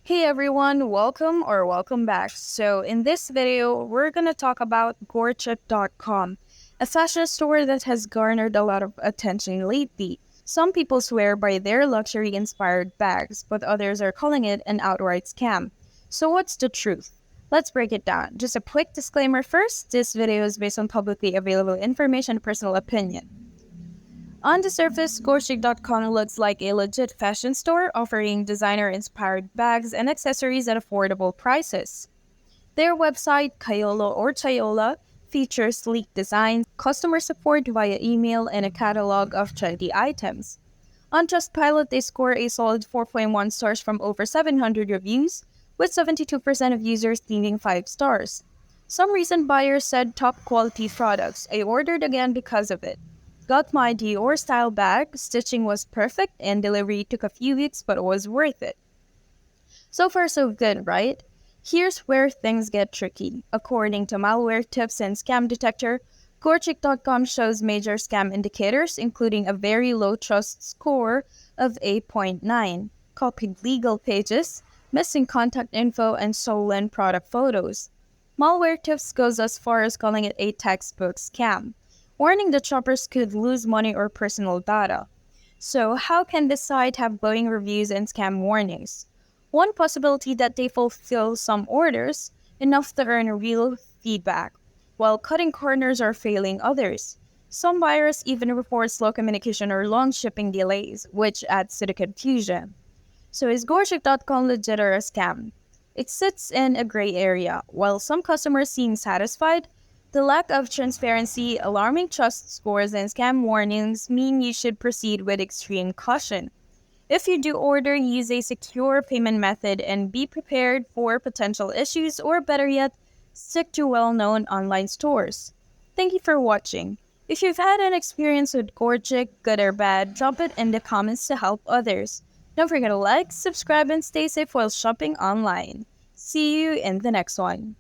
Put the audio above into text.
Hey everyone, welcome back. So in this video, we're going to talk about Gorchic.com, a fashion store that has garnered a lot of attention lately. Some people swear by their luxury-inspired bags, but others are calling it an outright scam. So what's the truth? Let's break it down. Just a quick disclaimer first, this video is based on publicly available information and personal opinion. On the surface, Gorchic.com looks like a legit fashion store offering designer-inspired bags and accessories at affordable prices. Their website, Chayola, features sleek designs, customer support via email, and a catalog of trendy items. On Trustpilot, they score a solid 4.1 stars from over 700 reviews, with 72% of users leaving 5 stars. Some recent buyers said top quality products. I ordered again because of it. Got my Dior style bag, stitching was perfect, and delivery took a few weeks but was worth it. So far so good, right? Here's where things get tricky. According to malware tips and scam detector, Gorchic.com shows major scam indicators, including a very low trust score of 8.9, copied legal pages, missing contact info, and stolen product photos. Malware tips goes as far as calling it a textbook scam, warning that shoppers could lose money or personal data. So how can this site have glowing reviews and scam warnings? One possibility that they fulfill some orders, enough to earn real feedback, while cutting corners or failing others. Some buyers even report slow communication or long shipping delays, which adds to the confusion. So is Gorchic.com legit or a scam? It sits in a gray area. While some customers seem satisfied, the lack of transparency, alarming trust scores, and scam warnings mean you should proceed with extreme caution. If you do order, use a secure payment method and be prepared for potential issues, or better yet, stick to well-known online stores. Thank you for watching. If you've had an experience with Gorchic, good or bad, drop it in the comments to help others. Don't forget to like, subscribe, and stay safe while shopping online. See you in the next one.